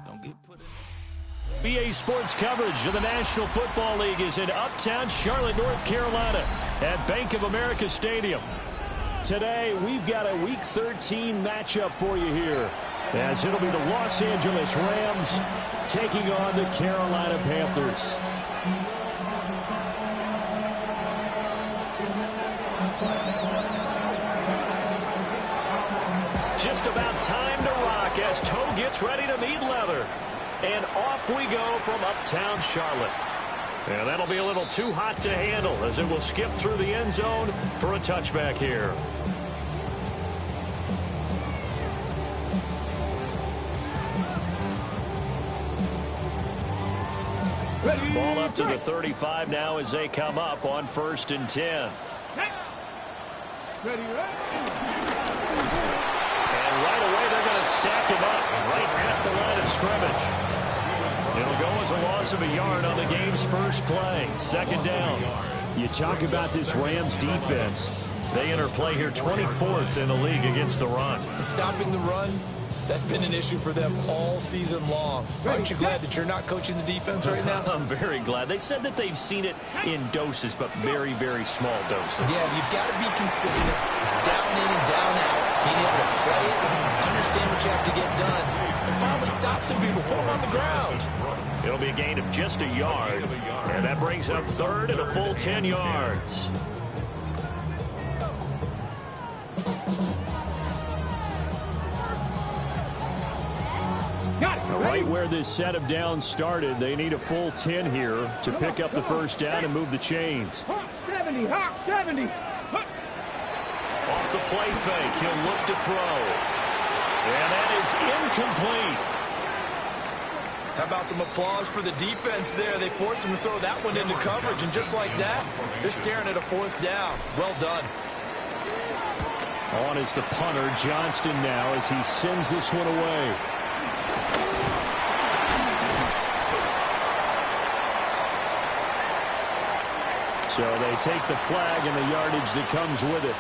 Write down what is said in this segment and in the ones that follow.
Don't get put in. BA Sports coverage of the National Football League is in uptown Charlotte, North Carolina at Bank of America Stadium. Today, we've got a Week 13 matchup for you here, as it'll be the Los Angeles Rams taking on the Carolina Panthers. Just about time to rock as toe gets ready to meet leather. And off we go from uptown Charlotte. And that'll be a little too hot to handle as it will skip through the end zone for a touchback here. Ball up to the 35 now as they come up on 1st and 10. Ready, And right away they're going to stack him up right at the line of scrimmage. It'll go as a loss of a yard on the game's first play. 2nd down. You talk about this Rams defense. They enter play here 24th in the league against the run. Stopping the run, that's been an issue for them all season long. Aren't you glad that you're not coaching the defense right now? I'm very glad. They said that they've seen it in doses, but very, very small doses. Yeah, you've got to be consistent. It's down in and down out. Being able to play it, understand what you have to get done, and finally stop some people, put them on the ground. It'll be a gain of just a yard, and that brings up 3rd and a full 10 yards. Right where this set of downs started, they need a full 10 here to pick up the 1st down and move the chains. 70, 70. Off the play fake, he'll look to throw. And that is incomplete. How about some applause for the defense there? They forced him to throw that one into coverage, and just like that, they're staring at a fourth down. Well done. On is the punter, Johnston now, as he sends this one away. So they take the flag and the yardage that comes with it.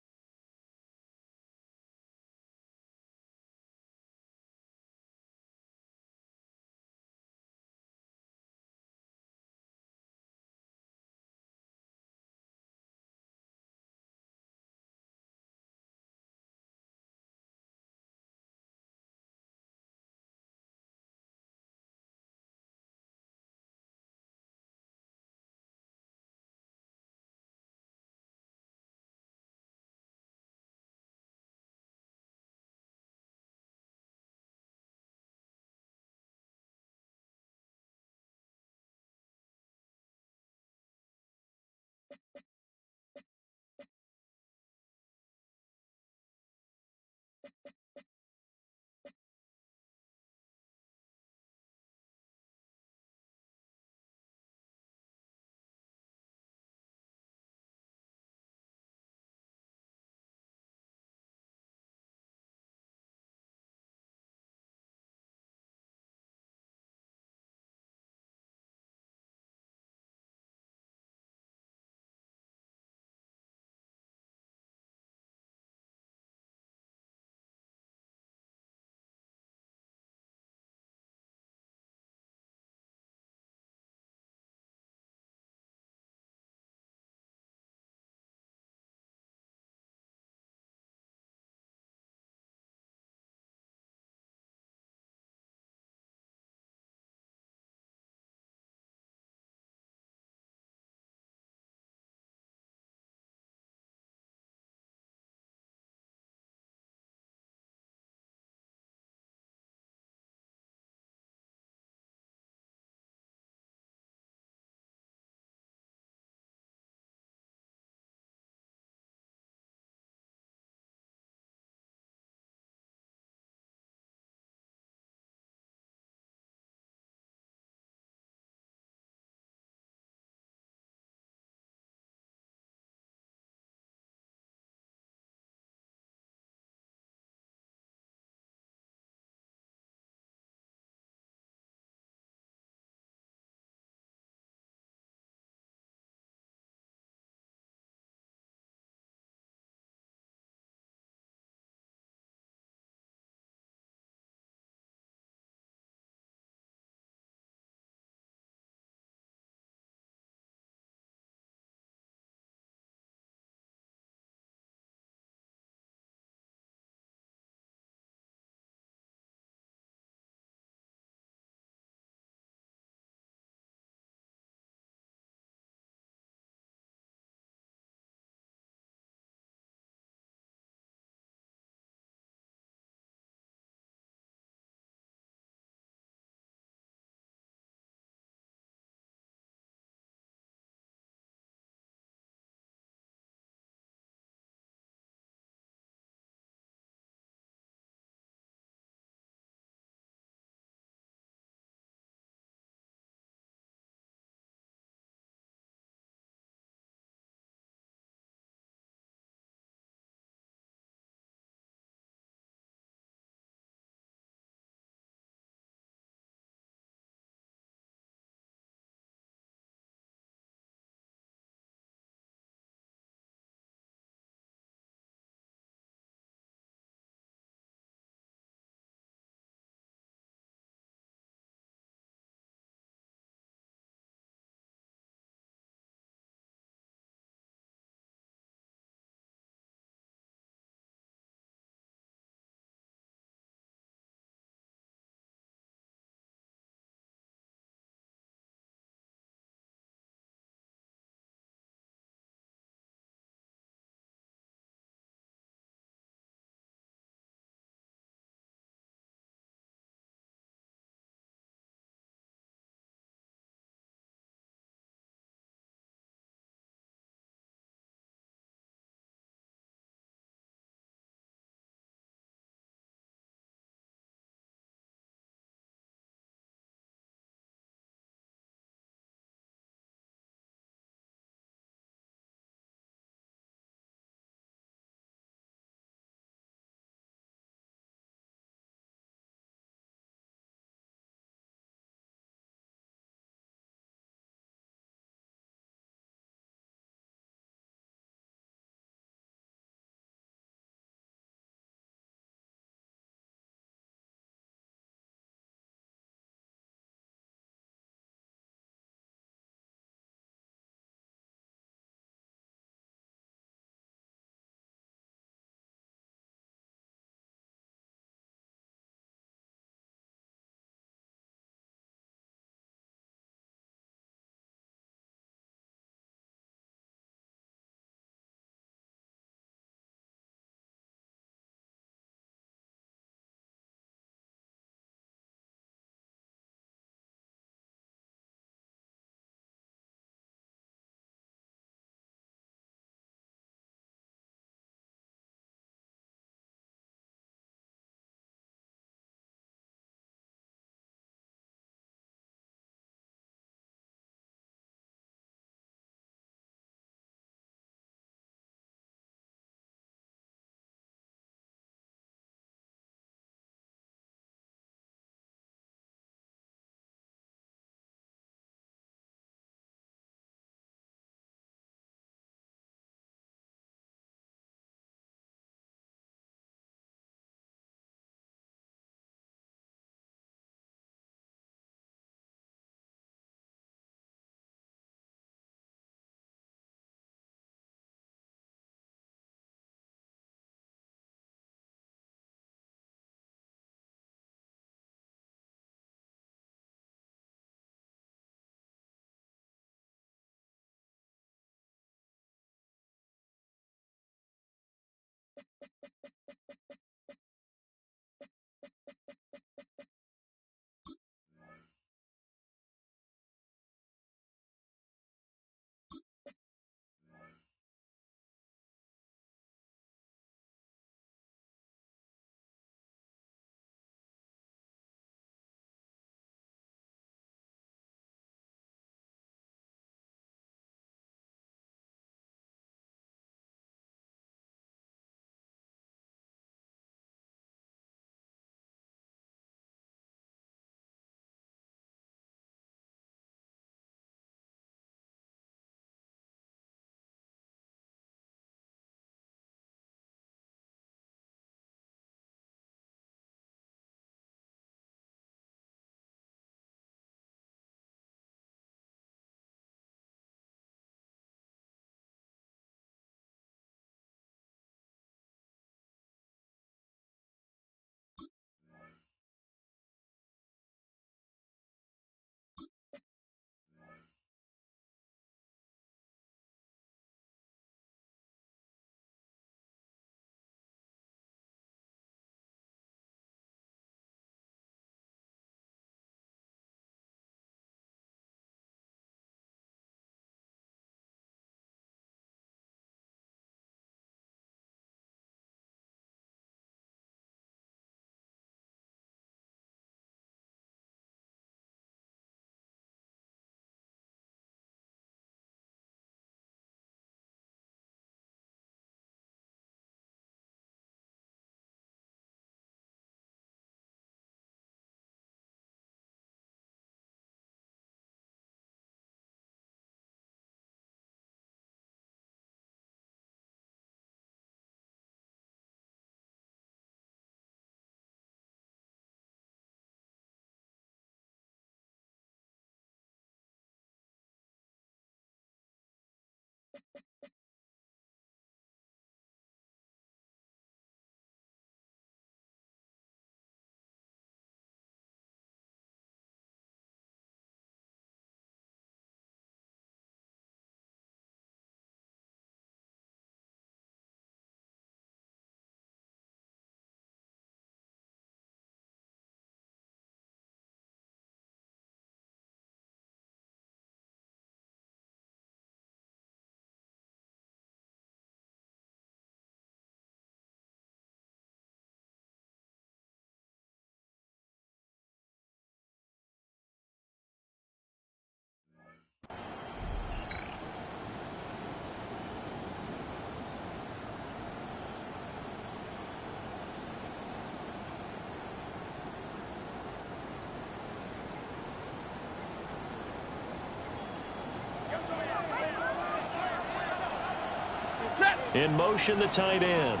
In motion, the tight end.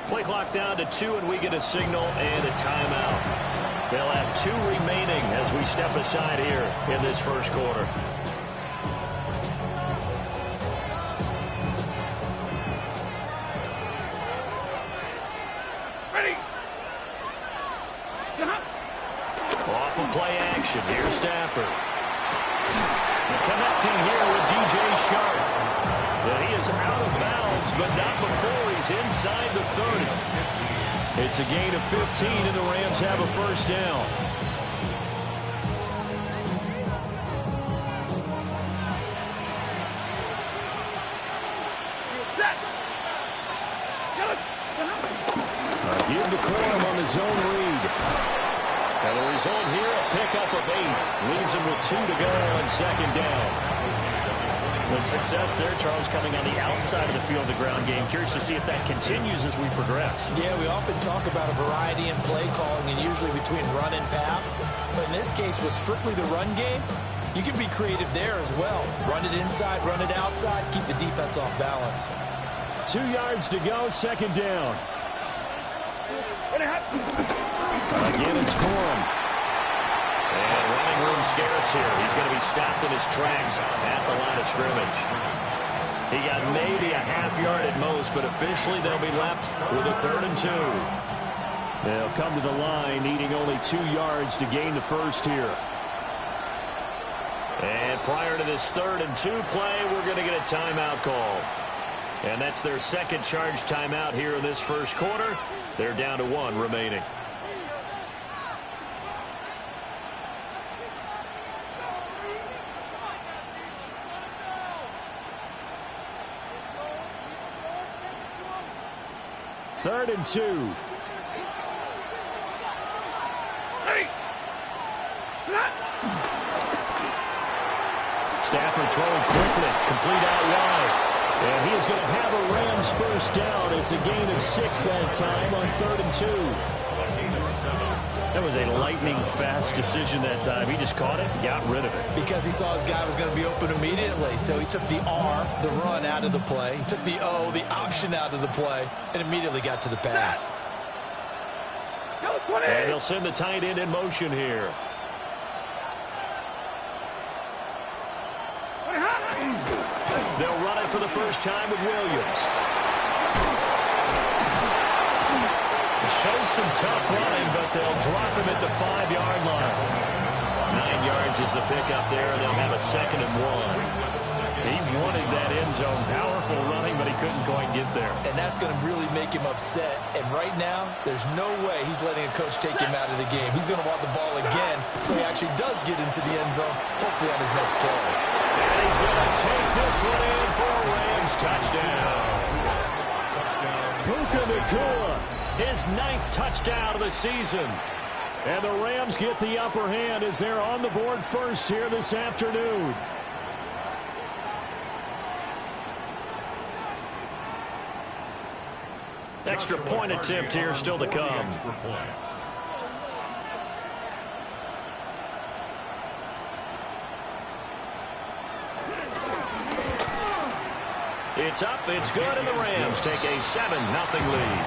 Play clock down to 2, and we get a signal and a timeout. They'll have 2 remaining as we step aside here in this first quarter. Ready. Off of play action. Here's Stafford. Connecting here with DJ Shark. But he is out of bounds, but not before he's inside the 30. It's a gain of 15, and the Rams have a first down. Give to Corum on the zone read. And the result here, a pickup of 8. Leaves him with 2 to go on second down. The success there, Charles, coming on the outside of the field, the ground game. Curious to see if that continues as we progress. Yeah, we often talk about a variety in play calling and usually between run and pass. But in this case, with strictly the run game, you can be creative there as well. Run it inside, run it outside, keep the defense off balance. 2 yards to go, second down. Again, it's Corum. And running room scarce here. He's going to be stopped in his tracks at the line of scrimmage. He got maybe a half yard at most, but officially they'll be left with a 3rd and 2. They'll come to the line, needing only 2 yards to gain the first here. And prior to this 3rd and 2 play, we're going to get a timeout call. And that's their second charge timeout here in this first quarter. They're down to 1 remaining. Third and 2. Stafford throwing quickly, complete out wide. And he is going to have a Rams first down. It's a gain of 6 that time on 3rd and 2. That was a lightning-fast decision that time. He just caught it and got rid of it. Because he saw his guy was going to be open immediately. So he took the R, the run, out of the play. He took the O, the option, out of the play, and immediately got to the pass. And they'll send the tight end in motion here. They'll run it for the first time with Williams. Showed some tough running, but they'll drop him at the 5-yard line. 9 yards is the pickup there, and they'll have a 2nd and 1. He wanted that end zone. Powerful running, but he couldn't quite get there. And that's going to really make him upset. And right now, there's no way he's letting a coach take him out of the game. He's going to want the ball again, so he actually does get into the end zone, hopefully on his next carry. And he's going to take this one in for a Rams touchdown. Puka Nacua, his 9th touchdown of the season. And the Rams get the upper hand as they're on the board first here this afternoon. Extra point attempt here still to come. It's up, it's good, and the Rams take a 7-0 lead.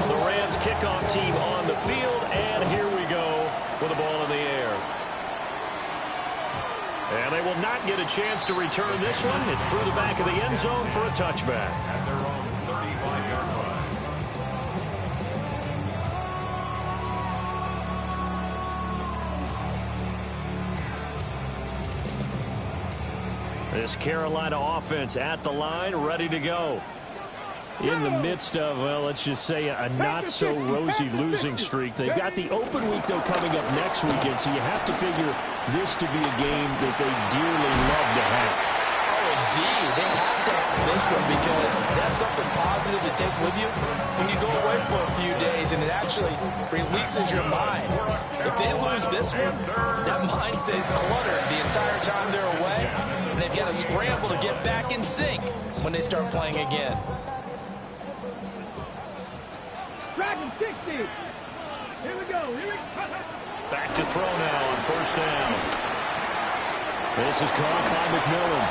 The Rams kickoff team on the field, and here we go with the ball in the air. And they will not get a chance to return this one. It's through the back of the end zone for a touchback. At their own 35-yard line. This Carolina offense at the line, ready to go. In the midst of, well, let's just say a not-so-rosy losing streak. They've got the open week, though, coming up next weekend, so you have to figure this to be a game that they dearly love to have. Oh, indeed. They have to have this one because that's something positive to take with you when you go away for a few days, and it actually releases your mind. If they lose this one, that mind stays cluttered the entire time they're away, and they've got to scramble to get back in sync when they start playing again. Dragon 60. Here we go. Back to throw now on first down. This is caught by McMillan.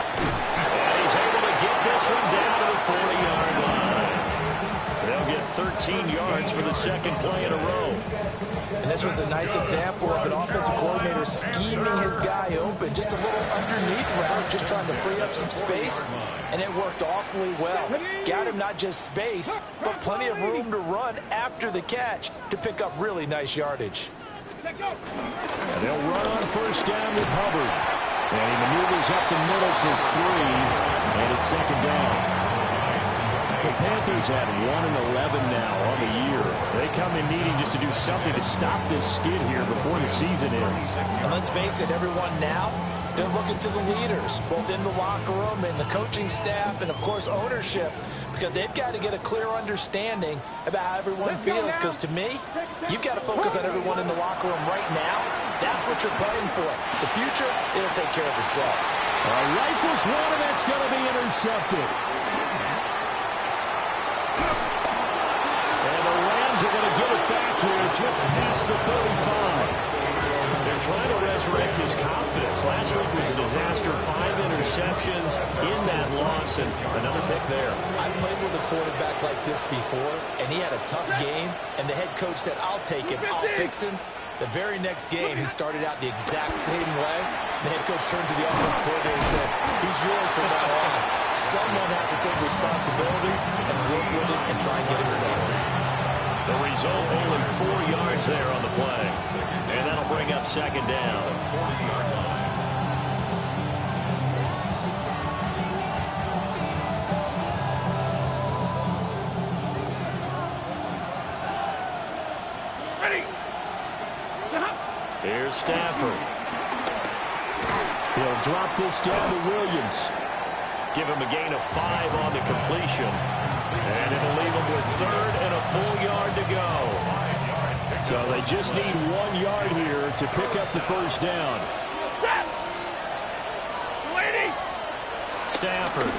And he's able to get this one down to the 40-yard line. They'll get 13 yards for the second play in a row. And this was a nice example of an offensive coordinator scheming his guy open. Just a little underneath route, just trying to free up some space. And it worked awfully well. Got him not just space, but plenty of room to run after the catch to pick up really nice yardage. And they'll run on first down with Hubbard. And he maneuvers up the middle for 3. And it's second down. The Panthers had 1-11 now on the year. They come in needing just to do something to stop this skid here before the season ends. And let's face it, everyone now, they're looking to the leaders, both in the locker room and the coaching staff and, of course, ownership, because they've got to get a clear understanding about how everyone feels. Because to me, you've got to focus on everyone in the locker room right now. That's what you're playing for. The future, it'll take care of itself. Rifles one, and that's going to be intercepted. And the Rams are going to give it back here just past the 35. They're trying to resurrect his confidence. Last week was a disaster. 5 interceptions in that loss, and another pick there. I played with a quarterback like this before, and he had a tough game, and the head coach said, I'll take him, I'll fix him. The very next game, he started out the exact same way. The head coach turned to the offense coordinator and said, he's yours from now on. Someone has to take responsibility and work with him and try and get him settled. The result, only 4 yards there on the play. And that'll bring up second down. Here's Stafford. He'll drop this down to Williams. Give him a gain of 5 on the completion. And it'll leave him with 3rd and a full yard to go. So they just need 1 yard here to pick up the first down. Stafford.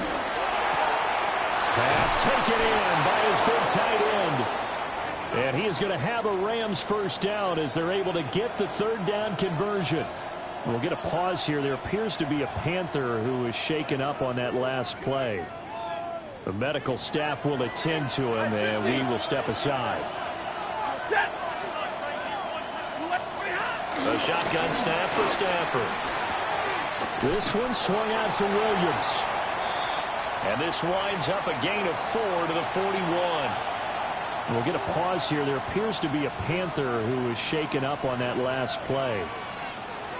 Pass taken in by his big tight end. And he is going to have a Rams first down as they're able to get the 3rd down conversion. We'll get a pause here. There appears to be a Panther who is shaken up on that last play. The medical staff will attend to him, and we will step aside. A shotgun snap for Stafford. This one swung out to Williams. And this winds up a gain of 4 to the 41. We'll get a pause here. There appears to be a Panther who is shaken up on that last play.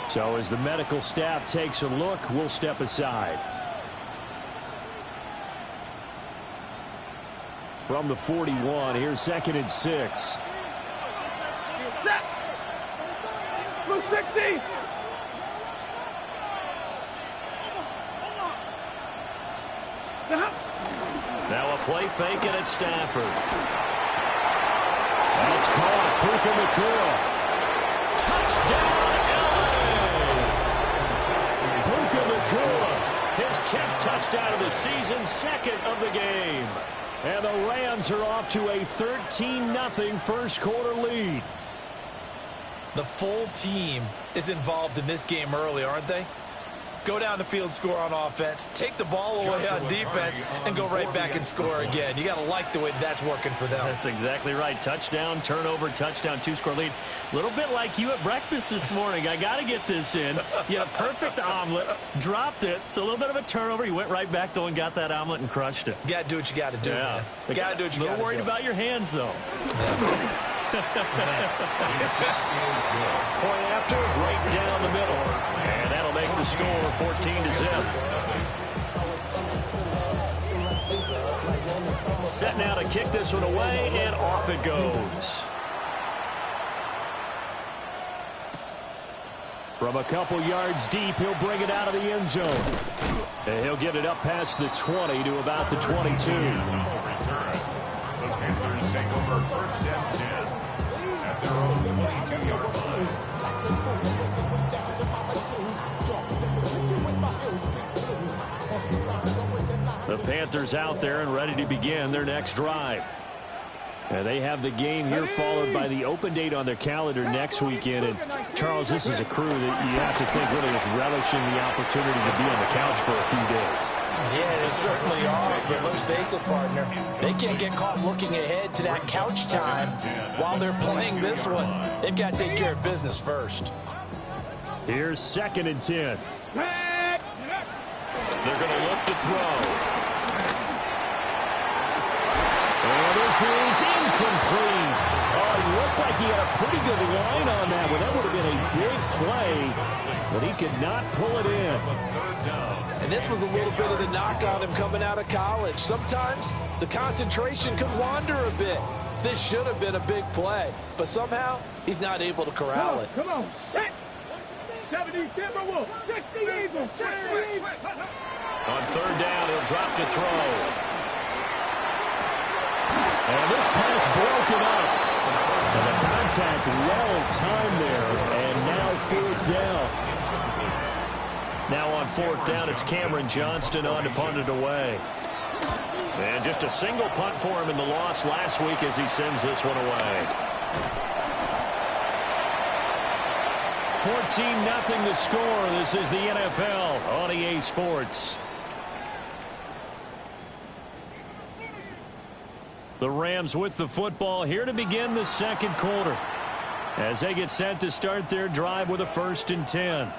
So as the medical staff takes a look, we'll step aside. From the 41, here's 2nd and 6. Blue 60. Now a play fake, and it's Stafford. That's caught. Puka Nacua. Touchdown, LA! Puka Nacua, his 10th touchdown of the season, 2nd of the game. And the Rams are off to a 13-0 first quarter lead. The full team is involved in this game early, aren't they? Go down the field, score on offense, take the ball away on defense, and go right back and score again. You got to like the way that's working for them. That's exactly right. Touchdown, turnover, touchdown, 2-score lead. A little bit like you at breakfast this morning. I got to get this in. You had a perfect omelet, dropped it, so a little bit of a turnover. You went right back, though, and got that omelet and crushed it. You got to do what you got to do, man. You got to do what you got to do. A little worried about your hands, though. Yeah. Point after, right down the middle. And that'll make the score 14-0. Set now to kick this one away, and off it goes. From a couple yards deep, he'll bring it out of the end zone. And he'll get it up past the 20 to about the 22. The Panthers take over 1st and 10 at their own 22-yard line. The Panthers out there and ready to begin their next drive. And they have the game here followed by the open date on their calendar next weekend. And Charles, this is a crew that you have to think really is relishing the opportunity to be on the couch for a few days. Yeah, they certainly are, but let's face it, partner, they can't get caught looking ahead to that couch time while they're playing this one. They've got to take care of business first. Here's 2nd and 10. They're going to look to throw. And this is incomplete. Oh, it looked like he had a pretty good line on that one. That would have been a big play, but he could not pull it in. And this was a little bit of the knock on him coming out of college. Sometimes the concentration could wander a bit. This should have been a big play, but somehow he's not able to corral it. Come on. 70 Timberwolves. 60 Eagles. 60 Eagles. On 3rd down, he'll drop to throw. And this pass broken up. And the contact well timed there. And now 4th down. Now on 4th down, it's Cameron Johnston on to punt it away. And just a single punt for him in the loss last week as he sends this one away. 14-0 the score. This is the NFL on EA Sports. The Rams with the football here to begin the 2nd quarter. as they get set to start their drive with a 1st and 10.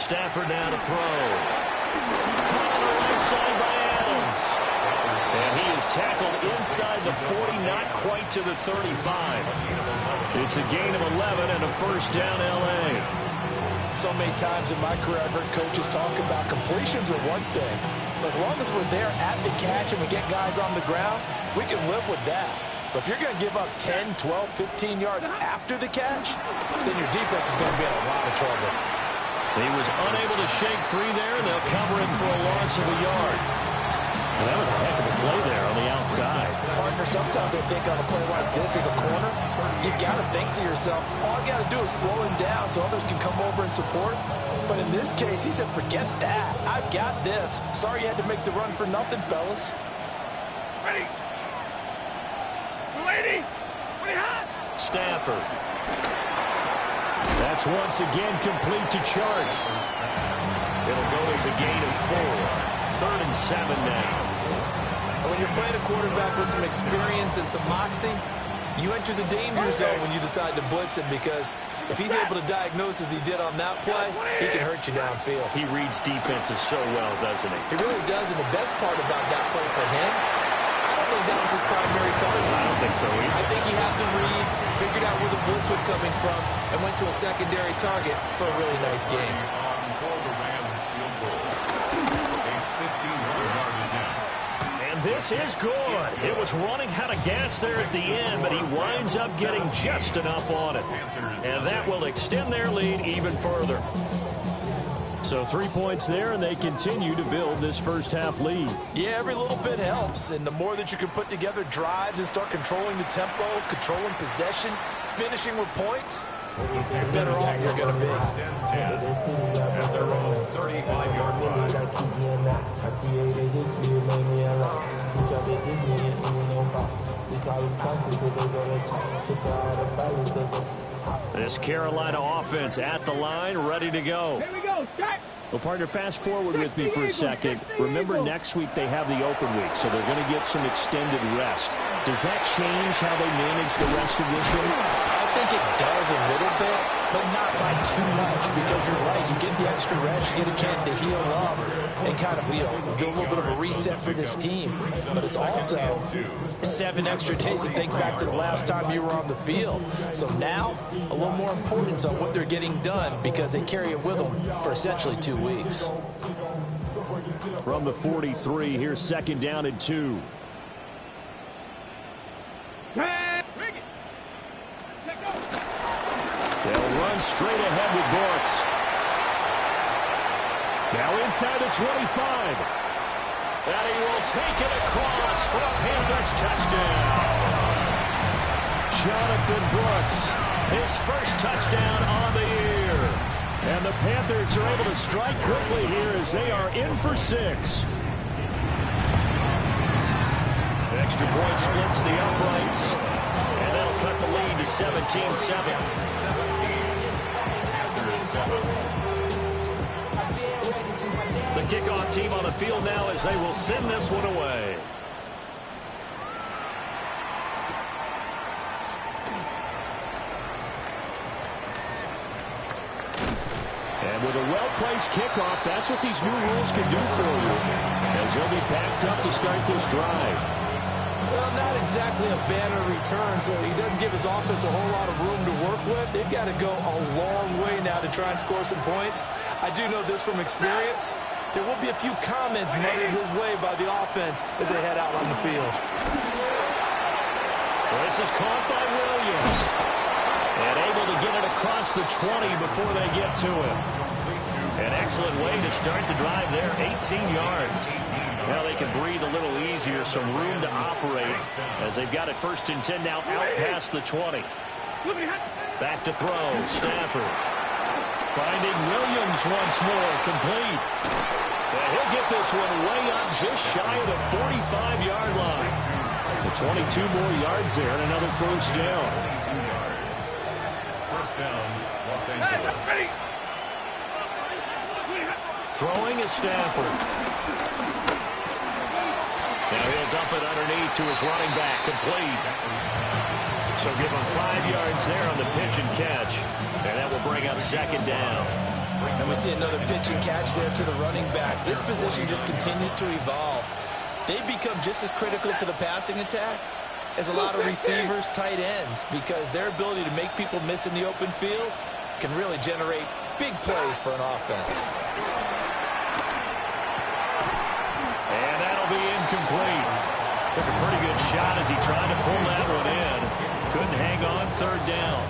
Stafford now to throw. Caught on the right side by Adams. And he is tackled inside the 40, not quite to the 35. It's a gain of 11 and a 1st down, L.A. So many times in my career I've heard coaches talk about completions are one thing. But as long as we're there at the catch and we get guys on the ground, we can live with that. But if you're going to give up 10, 12, 15 yards after the catch, then your defense is going to be in a lot of trouble. He was unable to shake free there, and they'll cover it for a loss of a yard. Well, that was a heck of a play there on the outside. Partner, sometimes I think on a play like this as a corner, you've got to think to yourself, all I got to do is slow him down so others can come over and support. But in this case, he said, forget that. I've got this. Sorry you had to make the run for nothing, fellas. Ready. Ready. Ready hot. Stafford. That's once again complete to Chark. It'll go as a gain of 4. 3rd and 7 now. When you're playing a quarterback with some experience and some moxie, you enter the danger zone when you decide to blitz him, because if he's able to diagnose as he did on that play, he can hurt you downfield. He reads defenses so well, doesn't he? He really does, and the best part about that play for him, I don't think that was his primary target. I don't think so either. I think he had the read, figured out where the blitz was coming from, and went to a secondary target for a really nice game. And this is good. It was running out of gas there at the end, but he winds up getting just enough on it. And that will extend their lead even further. So 3 points there, and they continue to build this first half lead. Yeah, every little bit helps, and the more that you can put together drives and start controlling the tempo, controlling possession, finishing with points, the better off you're going to be. At their own 35-yard line. This Carolina offense at the line, ready to go. Here we go. Strike. Well, partner, fast forward with me for a second. Remember, next week they have the open week, so they're going to get some extended rest. Does that change how they manage the rest of this one? I think it does a little bit, but not by too much, because you're right. You get the extra rest, you get a chance to heal up and kind of, do a little bit of a reset for this team. But it's also 7 extra days to think back to the last time you were on the field. So now, a little more importance on what they're getting done, because they carry it with them for essentially 2 weeks. From the 43, here's 2nd down and 2. They'll run straight ahead with Brooks. Now inside the 25. And he will take it across for a Panthers touchdown. Jonathan Brooks, his first touchdown on the year. And the Panthers are able to strike quickly here as they are in for 6. Extra point splits the uprights. And that'll cut the lead to 17-7. The kickoff team on the field now as they will send this one away. And with a well-placed kickoff, that's what these new rules can do for you, as they'll be packed up to start this drive. Well, not exactly a banner return, so he doesn't give his offense a whole lot of room to work with. They've got to go a long way now to try and score some points. I do know this from experience. There will be a few comments muttered his way by the offense as they head out on the field. This is caught by Williams. And able to get it across the 20 before they get to him. An excellent way to start the drive there, 18 yards. Now they can breathe a little easier, some room to operate as they've got it 1st and 10 now out past the 20. Back to throw, Stafford. Finding Williams once more, complete. And he'll get this one way up just shy of the 45-yard line. The 22 more yards there and another first down. 22 yards. First down, Los Angeles. Throwing is Stafford. Now he'll dump it underneath to his running back, complete. So give him 5 yards there on the pitch and catch. And that will bring up second down. And we see another pitch and catch there to the running back. This position just continues to evolve. They become just as critical to the passing attack as a lot of receivers, tight ends, because their ability to make people miss in the open field can really generate big plays for an offense. And that'll be incomplete. Took a pretty good shot as he tried to pull that one in. Couldn't hang on, third down.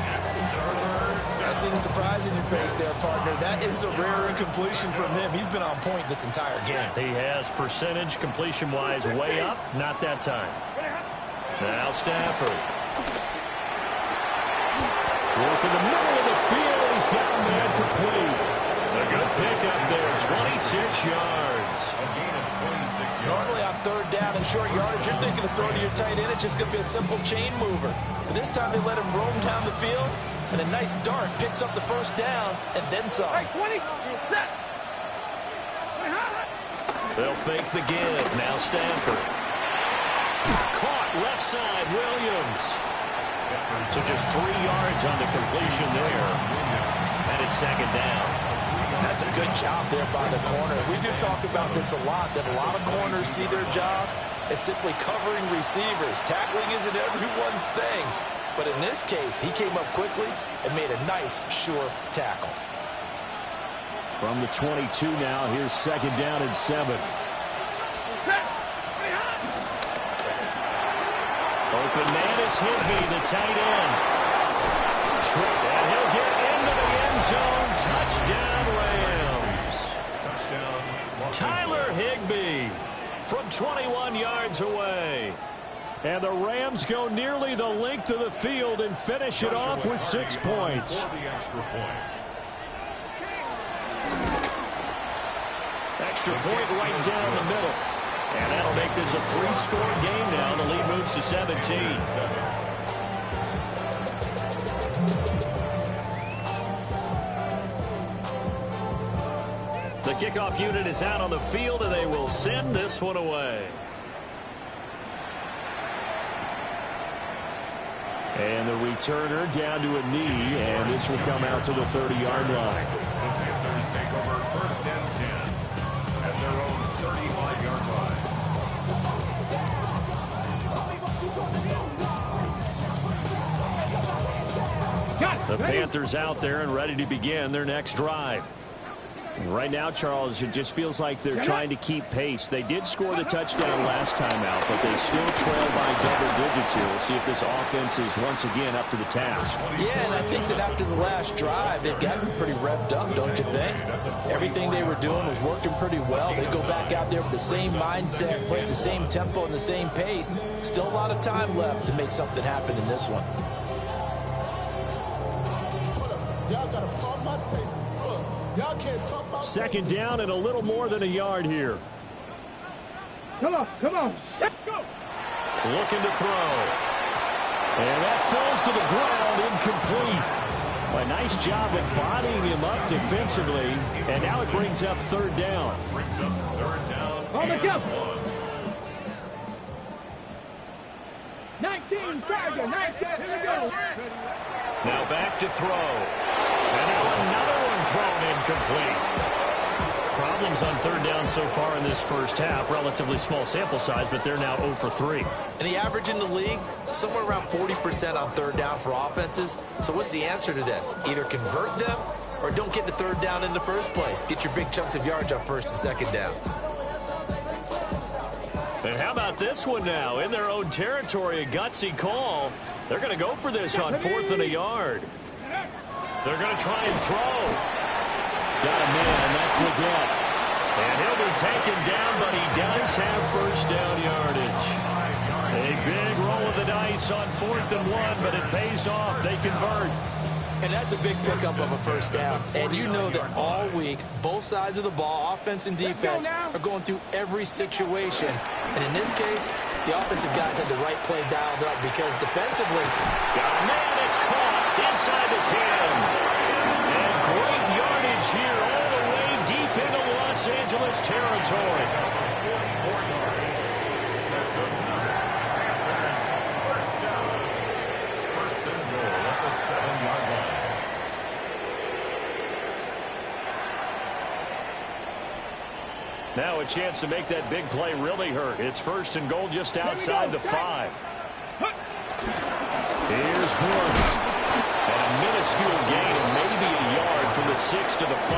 I see the surprise in your face there, partner. That is a rare incompletion from him. He's been on point this entire game. He has percentage completion-wise way up. Not that time. Now Stafford. Work in the middle of the field. He's got a man complete. A good pickup there. 26 yards. A gain of 26 yards. Normally on third down and short yardage, you're thinking of throwing to your tight end. It's just going to be a simple chain mover. But this time they let him roam down the field, and a nice dart picks up the first down and then some. Hey, 20, set. They'll fake the give. Now Stafford. Caught left side, Williams. So just 3 yards on the completion there. And it's second down. That's a good job there by the corner. We do talk about this a lot, that a lot of corners see their job as simply covering receivers. Tackling isn't everyone's thing. But in this case, he came up quickly and made a nice, sure tackle. From the 22 now, here's second down and 7. Open man is Higbee, the tight end. And he'll get into the end zone. Touchdown, Rams. Touchdown. Tyler Higbee from 21 yards away. And the Rams go nearly the length of the field and finish it off with 6 points. For the extra point. Extra point right down the middle. And that'll make this a 3-score game now. The lead moves to 17. The kickoff unit is out on the field, and they will send this one away. And the returner down to a knee, and this will come out to the 30-yard line. The Panthers take over first and 10 at their own 35-yard line. The Panthers out there and ready to begin their next drive. And right now, Charles, it just feels like they're trying to keep pace. They did score the touchdown last time out, but they still trail by double digits here. We'll see if this offense is once again up to the task. Yeah, and I think that after the last drive, they've gotten pretty revved up, don't you think? Everything they were doing was working pretty well. They go back out there with the same mindset, playing the same tempo and the same pace. Still a lot of time left to make something happen in this one. Second down and a little more than a yard here. Come on, let's go. Looking to throw. And that falls to the ground, incomplete. A nice job at bodying him up defensively. And now it brings up third down. Brings up third down. On the and go. 1. 19, Tiger, 19, here we go. Now back to throw. And now another one thrown incomplete. Problems on third down so far in this first half. Relatively small sample size, but they're now 0 for 3. And the average in the league, somewhere around 40% on third down for offenses. So what's the answer to this? Either convert them or don't get the third down in the first place. Get your big chunks of yards on first and second down. And how about this one now? In their own territory, a gutsy call. They're going to go for this on 4th and a yard. They're going to try and throw. Got a man, that's Leggett. And he'll be taken down, but he does have first down yardage. A big roll of the dice on 4th and 1, but it pays off. They convert. And that's a big pickup of a first down. And you know that all week, both sides of the ball, offense and defense, are going through every situation. And in this case, the offensive guys had the right play dialed up because defensively. Got a man, it's caught inside the 10. And great yardage here all the way deep into Los Angeles territory. 44 yards. That's a Panthers first down. First and goal at the 7-yard line. Now a chance to make that big play really hurt. It's first and goal just outside the 5. Here's Woods. And a minuscule gain of maybe a yard from the 6 to the 5.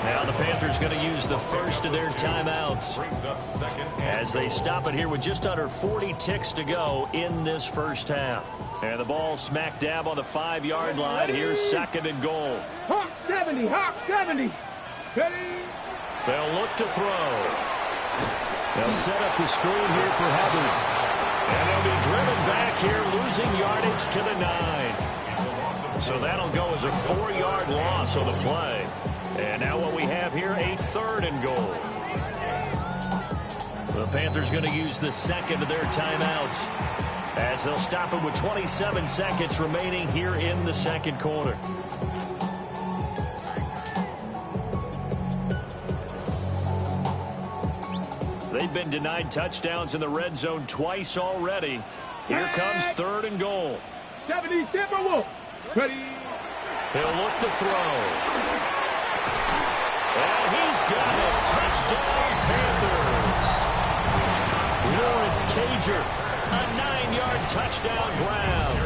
Now the Panthers going to use the first of their timeouts Brings up second and as they stop it here with just under 40 ticks to go in this first half. And the ball smack dab on the 5-yard line. Here's second and goal. Hawk 70, Hawk 70. Ready? They'll look to throw. They'll set up the screen here for Hubbard. And they'll be driven back here, losing yardage to the 9. So that'll go as a 4-yard loss on the play. And now what we have here, a third and goal. The Panthers going to use the second of their timeouts as they'll stop it with 27 seconds remaining here in the second quarter. They've been denied touchdowns in the red zone twice already. Here comes third and goal. 70, Timberwolf. Ready? He'll look to throw. And he's got a touchdown, Panthers. Lawrence Cager, a 9-yard touchdown ground.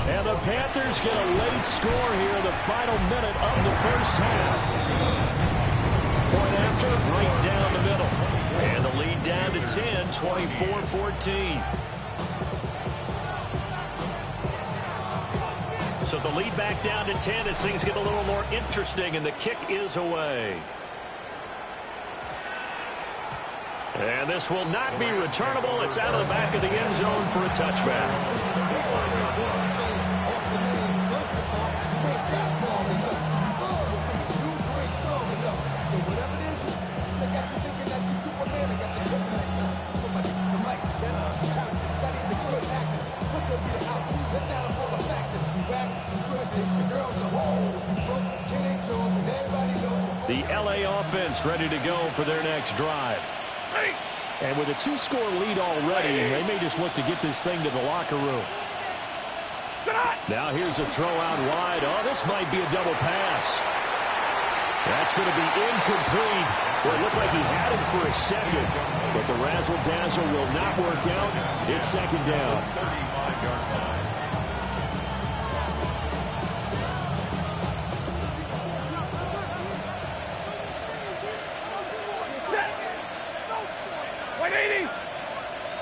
And the Panthers get a late score here in the final minute of the first half. Point after, right down the middle. And the lead down to 10, 24-14. So the lead back down to 10 as things get a little more interesting, and the kick is away. And this will not be returnable. It's out of the back of the end zone for a touchback. The LA offense ready to go for their next drive. And with a 2-score lead already, they may just look to get this thing to the locker room. Now here's a throw out wide. Oh, this might be a double pass. That's going to be incomplete. Well, it looked like he had it for a second, but the razzle-dazzle will not work out. It's second down. 35-yard line.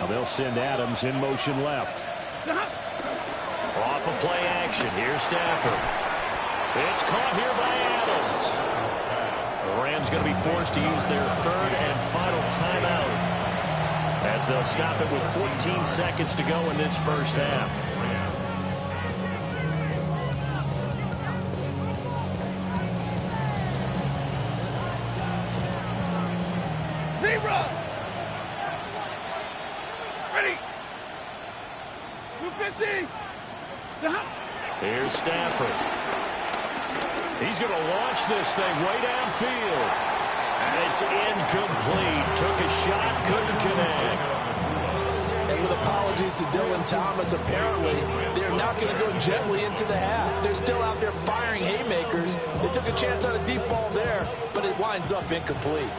Now they'll send Adams in motion left. Off of play action. Here's Stafford. It's caught here by Adams. The Rams going to be forced to use their third and final timeout as they'll stop it with 14 seconds to go in this first half. Zebra. Ready. 250. Here's Stafford. He's going to launch this thing way downfield. And it's incomplete. Took a shot, couldn't connect. And with apologies to Dylan Thomas, apparently they're not going to go gently into the half. They're still out there firing haymakers. They took a chance on a deep ball there, but it winds up incomplete.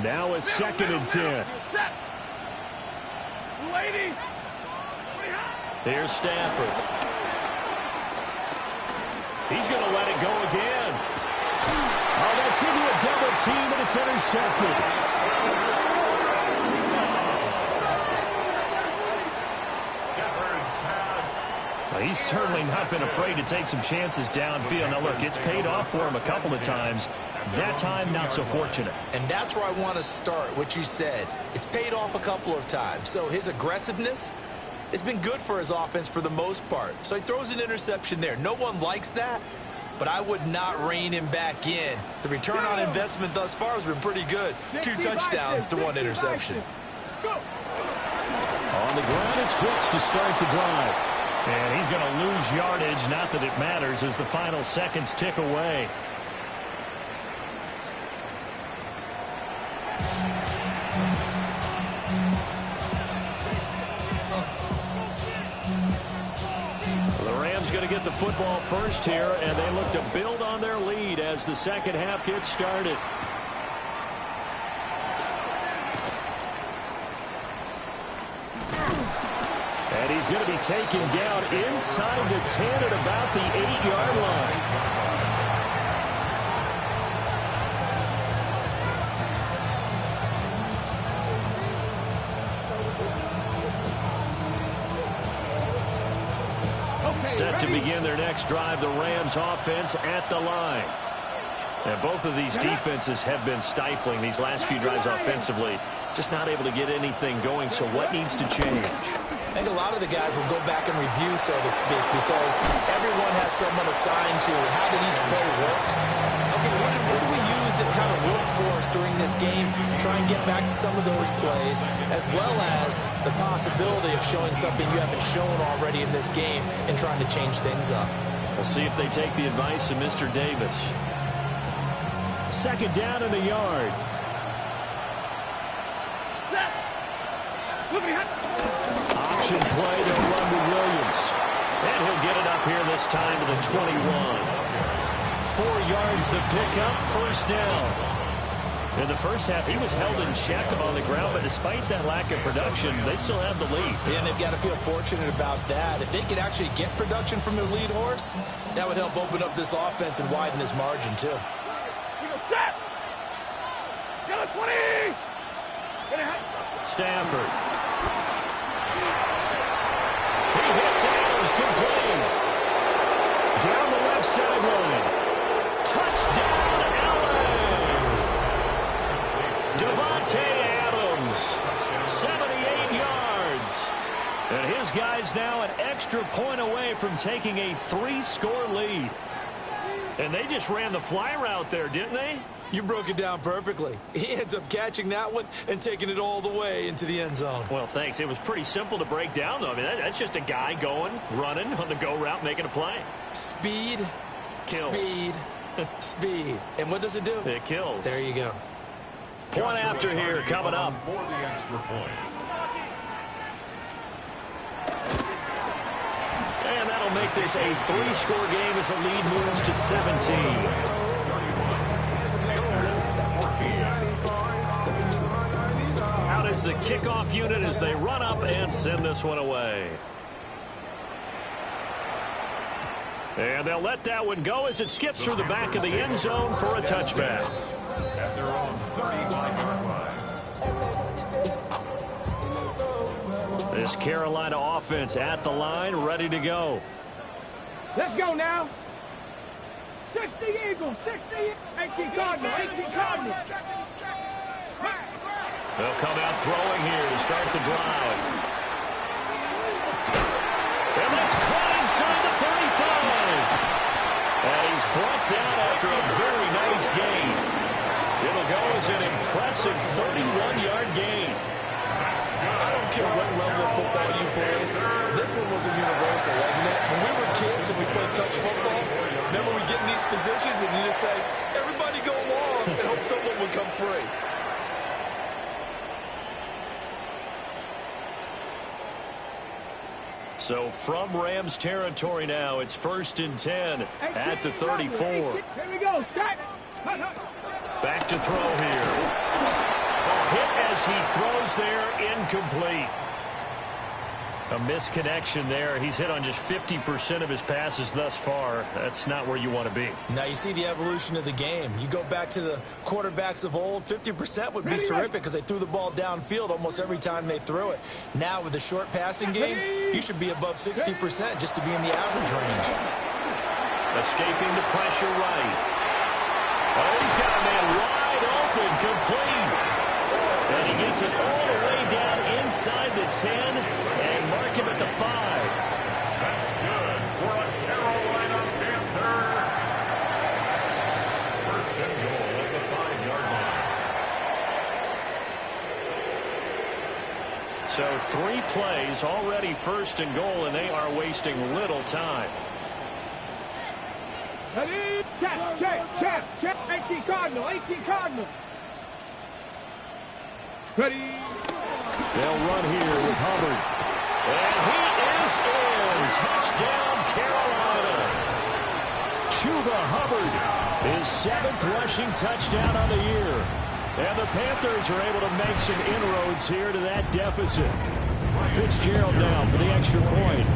Now a second and 10. Here's Stafford. He's going to let it go again. Oh, that's into a double team, and it's intercepted. Well, he's certainly not been afraid to take some chances downfield. Now, look, it's paid off for him a couple of times. That time, not so fortunate. And that's where I want to start, what you said. It's paid off a couple of times. So his aggressiveness, it's been good for his offense for the most part. So he throws an interception there. No one likes that, but I would not rein him back in. The return on investment thus far has been pretty good. 2 touchdowns to 1 interception. Go. On the ground, it's Brooks to start the drive. And he's going to lose yardage. Not that it matters as the final seconds tick away. The Rams going to get the football first here, and they look to build on their lead as the second half gets started. And he's going to be taken down inside the 10 at about the 8-yard line. Set to begin their next drive, the Rams offense at the line. And both of these defenses have been stifling these last few drives offensively. Just not able to get anything going, so what needs to change? I think a lot of the guys will go back and review, so to speak, because everyone has someone assigned to how did each play work. Okay, what did we use that kind of worked for us during this game? Try and get back to some of those plays, as well as the possibility of showing something you haven't shown already in this game and trying to change things up. We'll see if they take the advice of Mr. Davis. Second down in the yard. Option play, they'll run to Williams. And he'll get it up here this time to the 21. 4 yards the pickup, first down. In the first half, he was held in check on the ground, but despite that lack of production, they still have the lead. Yeah, and they've got to feel fortunate about that. If they could actually get production from their lead horse, that would help open up this offense and widen this margin, too. Stafford. He hits Adams, complete. Down the left sideline. Touchdown, Allen. Devontae Adams, 78 yards. And his guy's now an extra point away from taking a 3-score lead. And they just ran the fly route there, didn't they? You broke it down perfectly. He ends up catching that one and taking it all the way into the end zone. Well, thanks. It was pretty simple to break down, though. I mean, that's just a guy going, running on the go route, making a play. Speed, kills. Speed, speed. And what does it do? It kills. There you go. Point after here coming up. For the extra point. And that'll make this a 3-score game as the lead moves to 17. Out is the kickoff unit as they run up and send this one away. And they'll let that one go as it skips through the back of the end zone for a touchback. At their own 35-yard line. This Carolina offense at the line, ready to go. Let's go now. 60 Eagles, 60. 18 Cardinals, 18 Cardinals. They'll come out throwing here to start the drive. And that's caught inside the 35. And he's brought down after a very nice gain. It'll go as an impressive 31-yard gain. I don't care what level of football you play. This one was a universal, wasn't it? When we were kids and we played touch football, remember we get in these positions and you just say, everybody go along and hope someone would come free. So from Rams territory now, it's 1st and 10 at the 34. Here we go. Back to throw here. A hit as he throws there, incomplete. A misconnection there. He's hit on just 50% of his passes thus far. That's not where you want to be. Now you see the evolution of the game. You go back to the quarterbacks of old, 50% would be terrific because they threw the ball downfield almost every time they threw it. Now with the short passing game, you should be above 60% just to be in the average range. Escaping the pressure right. Oh, he's got a man wide open, complete. And he gets it all the way down inside the 10 and mark him at the 5. That's good for a Carolina Panther. 1st and goal at the 5-yard line. So 3 plays already first and goal, and they are wasting little time. Ready? Check. 18 Cardinal. Ready? They'll run here with Hubbard. And he is in. Touchdown, Carolina. Chuba Hubbard, his 7th rushing touchdown on the year. And the Panthers are able to make some inroads here to that deficit. Fitzgerald now for the extra point.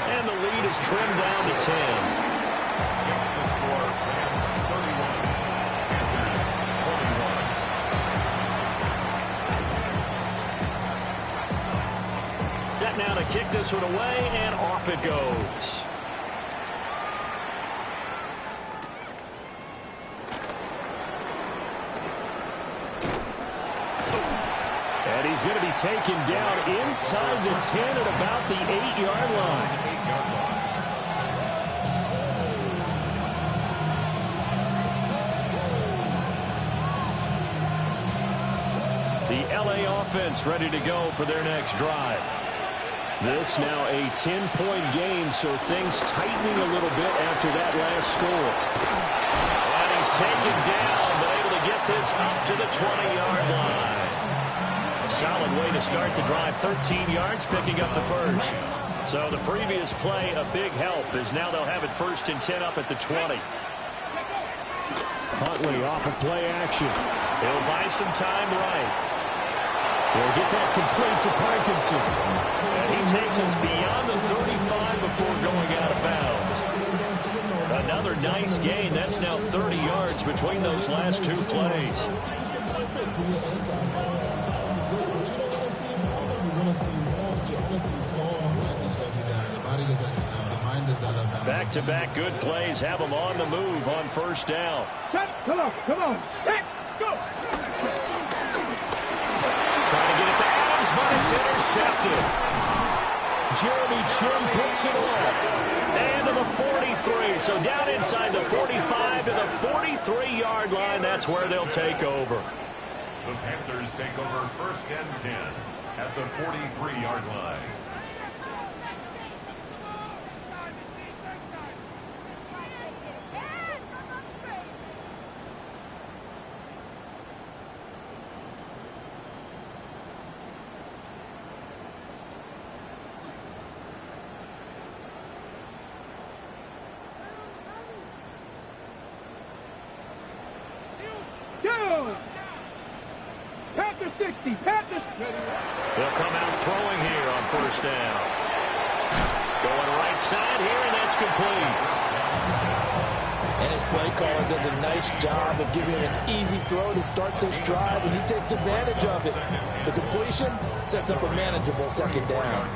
And the lead is trimmed down to 10. Against the score, Rams 31, Panthers 21. Set now to kick this one away, and off it goes. And he's going to be taken down inside the 10 at about the 8-yard line. The LA offense ready to go for their next drive. This now a 10-point game, so things tightening a little bit after that last score. And he's taken down, but able to get this up to the 20-yard line. Solid way to start the drive, 13 yards, picking up the first. So the previous play, a big help, as now they'll have it 1st and 10 up at the 20. Huntley off of play action. He'll buy some time right. They'll get that complete to Parkinson. And he takes us beyond the 35 before going out of bounds. Another nice gain. That's now 30 yards between those last 2 plays. Back-to-back good plays have them on the move on 1st down. Come on. Let's go. Trying to get it to Adams, but it's intercepted. Jeremy Chin picks it off. And to the 43. So down inside the 45 to the 43-yard line. That's where they'll take over. The Panthers take over 1st and 10 at the 43-yard line. Panthers 60. Panthers. They'll come out throwing here on 1st down. Going right side here, and that's complete. And his play caller does a nice job of giving him an easy throw to start this drive, and he takes advantage of it. The completion sets up a manageable 2nd down.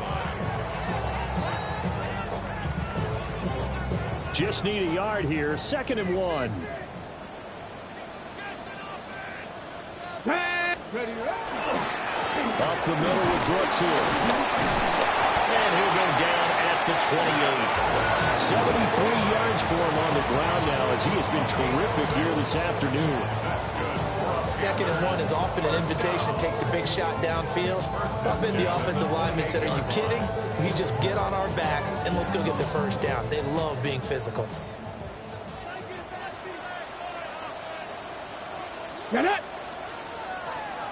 Just need a yard here. 2nd and 1. Up the middle with Brooks here. And he'll go down at the 28. 73 yards for him on the ground now, as he has been terrific here this afternoon. 2nd and 1 is often an invitation to take the big shot downfield. I bet the offensive lineman said, are you kidding? We just get on our backs and let's go get the 1st down. They love being physical. Get it.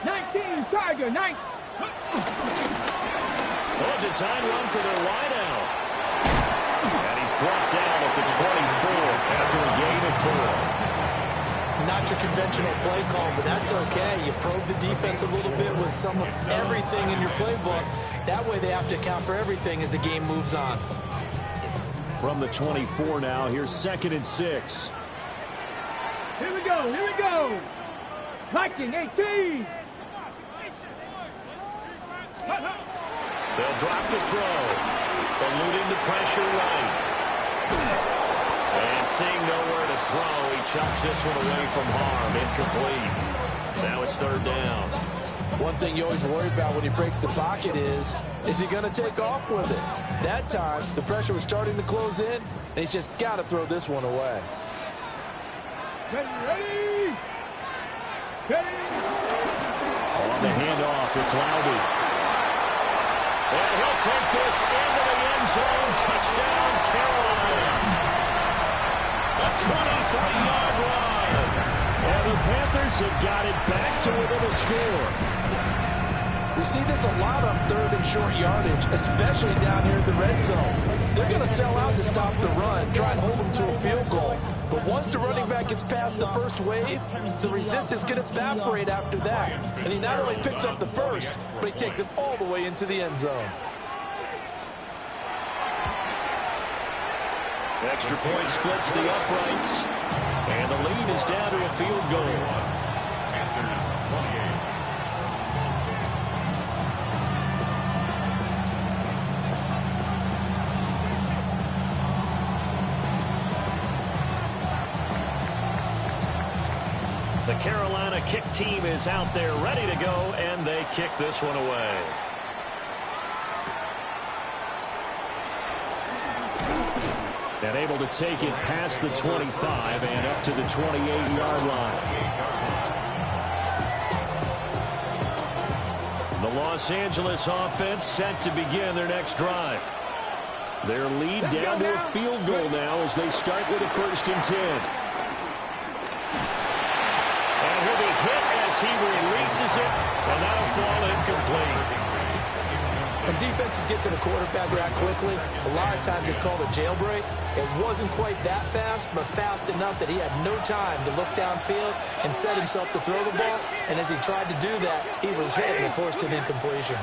19, Tiger, 9. Oh, design run for their wideout. And he's brought down at the 24 after a gain of 4. Not your conventional play call, but that's okay. You probe the defense a little bit with some of everything in your playbook. That way they have to account for everything as the game moves on. From the 24 now, here's 2nd and 6. Here we go. Viking 18. They'll drop the throw. Eluding the pressure right. And seeing nowhere to throw, he chucks this one away from harm. Incomplete. Now it's 3rd down. One thing you always worry about when he breaks the pocket is he going to take off with it? That time, the pressure was starting to close in, and he's just got to throw this one away. Ready. On the handoff, it's Lauby. And he'll take this into the end zone. Touchdown, Carolina. A 23-yard run. And the Panthers have got it back to within a score. We see this a lot on third and short yardage, especially down here in the red zone. They're going to sell out to stop the run, try and hold them to a field goal. But once the running back gets past the first wave, the resistance can evaporate after that. And he not only picks up the first, but he takes it all the way into the end zone. Extra point splits the uprights. And the lead is down to a field goal. Panthers 28. The Carolina kick team is out there ready to go, and they kick this one away. And able to take it past the 25 and up to the 28-yard line. The Los Angeles offense set to begin their next drive. Their lead down to a field goal now as they start with a 1st and 10. He'll be hit as he releases it, and that'll fall incomplete. When defenses get to the quarterback that quickly, a lot of times it's called a jailbreak. It wasn't quite that fast, but fast enough that he had no time to look downfield and set himself to throw the ball. And as he tried to do that, he was hit and forced an incompletion.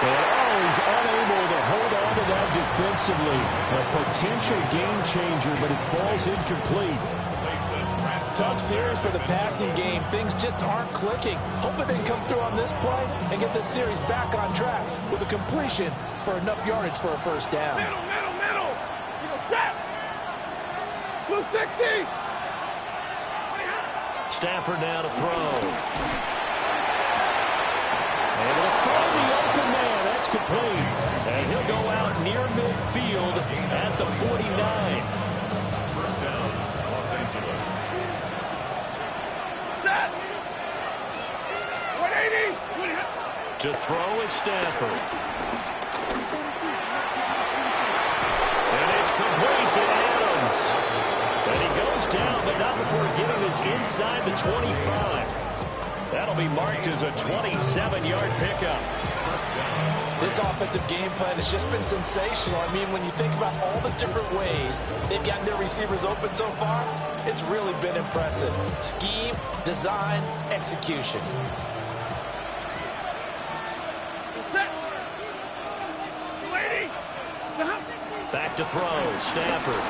And he's unable to hold on to that defensively. A potential game changer, but it falls incomplete. Tough series for the passing game. Things just aren't clicking. Hoping they can come through on this play and get this series back on track with a completion for enough yardage for a 1st down. Middle. You go set. Blue 60. Stafford now to throw. Able to find the open man. That's complete. And he'll go out near midfield at the 49. 1st down, Los Angeles. Set. 180. To throw is Stafford. And it's complete to Adams. And he goes down, but not before getting this inside the 25. That'll be marked as a 27-yard pickup. This offensive game plan has just been sensational. I mean, when you think about all the different ways they've gotten their receivers open so far, it's really been impressive. Scheme, design, execution. Set. 280. Back to throw, Stafford.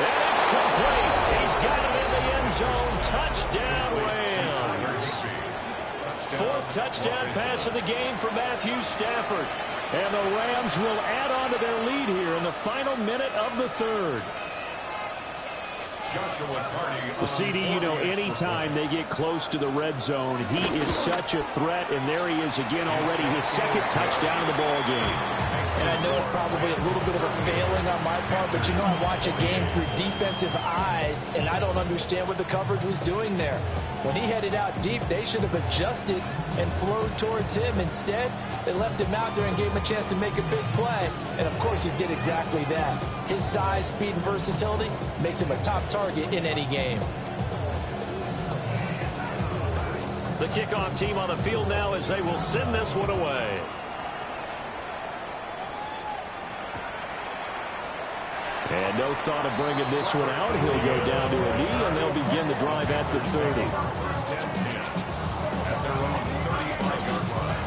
And it's complete. He's got it in the end zone. Touchdown, Rams. 4th touchdown pass of the game for Matthew Stafford. And the Rams will add on to their lead here in the final minute of the 3rd. The CD, you know, anytime they get close to the red zone, he is such a threat, and there he is again already, his 2nd touchdown of the ball game. And I know it's probably a little bit of a failing on my part, but you know I watch a game through defensive eyes, and I don't understand what the coverage was doing there. When he headed out deep, they should have adjusted and flowed towards him. Instead, they left him out there and gave him a chance to make a big play. And, of course, he did exactly that. His size, speed, and versatility makes him a top target in any game. The kickoff team on the field now as they will send this one away. And no thought of bringing this one out. He'll go down to a knee, and they'll begin the drive at the 30. 1st and 10 at their own 35-yard line.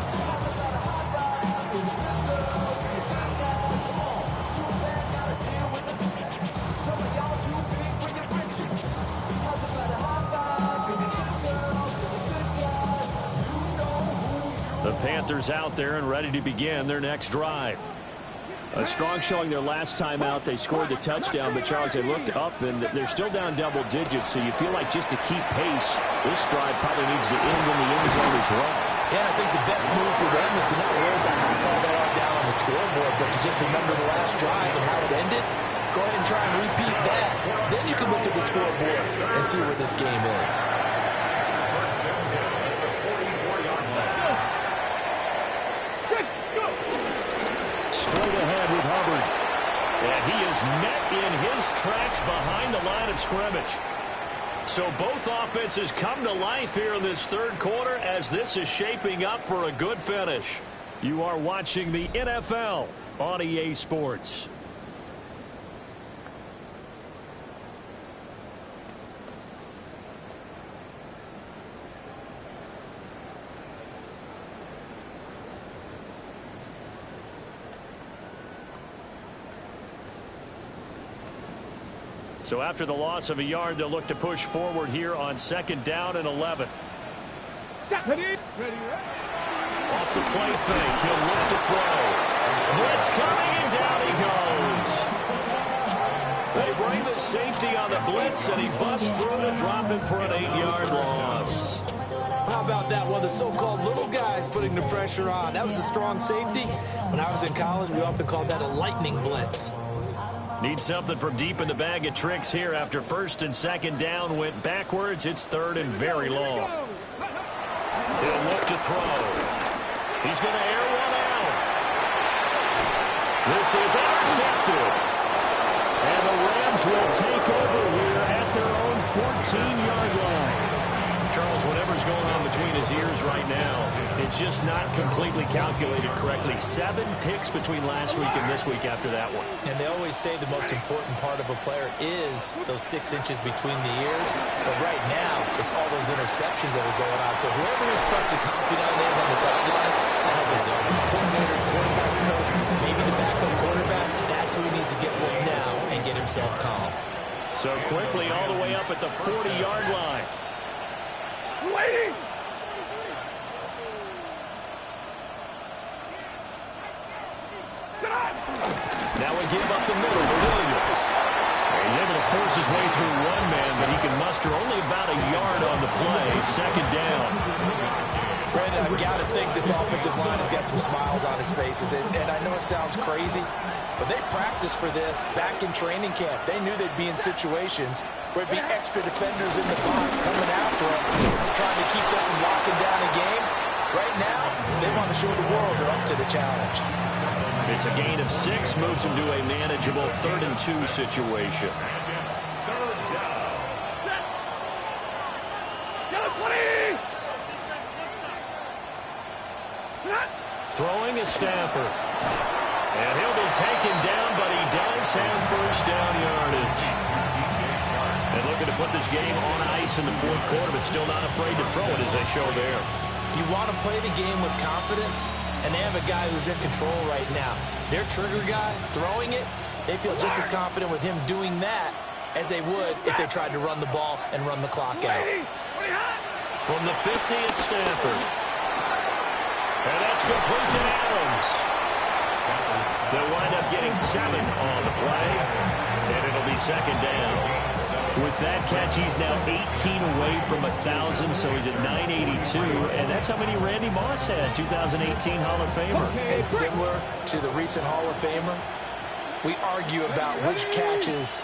The Panthers out there and ready to begin their next drive. A strong showing their last time out. They scored the touchdown, but Charles, they looked up, and they're still down double digits, so you feel like just to keep pace, this drive probably needs to end in the end zone as well. Yeah, I think the best move for them is to not worry about how far they are down on the scoreboard, but to just remember the last drive and how it ended. Go ahead and try and repeat that. Then you can look at the scoreboard and see where this game is. First and 10 at the 44-yard line. Straight ahead with Hubbard. And he is met in his tracks behind the line of scrimmage. So both offenses come to life here in this third quarter as this is shaping up for a good finish. You are watching the NFL on EA Sports. So after the loss of a yard, they'll look to push forward here on 2nd down and 11. Off the play fake, he'll look to throw. Blitz coming, and down he goes. They bring the safety on the blitz, and he busts through to drop him for an 8-yard loss. How about that? One of the so-called little guys putting the pressure on. That was a strong safety. When I was in college, we often called that a lightning blitz. Need something from deep in the bag of tricks here after 1st and 2nd down went backwards. It's 3rd and very long. He'll look to throw. He's going to air one out. This is intercepted. And the Rams will take over here at their own 14-yard line. Charles, whatever's going on between his ears right now, it's just not completely calculated correctly. 7 picks between last week and this week after that one. And they always say the most important part of a player is those 6 inches between the ears. But right now, it's all those interceptions that are going on. So whoever his trusted confidant is on the sidelines, I hope it's the offensive coordinator, quarterback's coach, maybe the backup quarterback, that's who he needs to get with now and get himself calm. So quickly all the way up at the 40-yard line. Waiting! Now we give up the middle to Williams. He's able to force his way through one man, but he can muster only about a yard on the play. 2nd down. Brandon, I've got to think this offensive line has got some smiles on its faces. And I know it sounds crazy, but they practiced for this back in training camp. They knew they'd be in situations where it'd be extra defenders in the box coming after them, trying to keep them from locking down a game. Right now, they want to show the world they're up to the challenge. It's a gain of 6, moves him to a manageable 3rd and 2 situation. Throwing is Stafford. And he'll be taken down, but he does have 1st down yardage. And looking to put this game on ice in the 4th quarter, but still not afraid to throw it as they show there. You want to play the game with confidence, and they have a guy who's in control right now. Their trigger guy, throwing it, they feel just as confident with him doing that as they would if they tried to run the ball and run the clock out. From the 50, it's Stafford. And that's complete to Adams. They'll wind up getting 7 on the play, and it'll be 2nd down. With that catch, he's now 18 away from 1,000, so he's at 982, and that's how many Randy Moss had, 2018 Hall of Famer. And similar to the recent Hall of Famer, we argue about which catches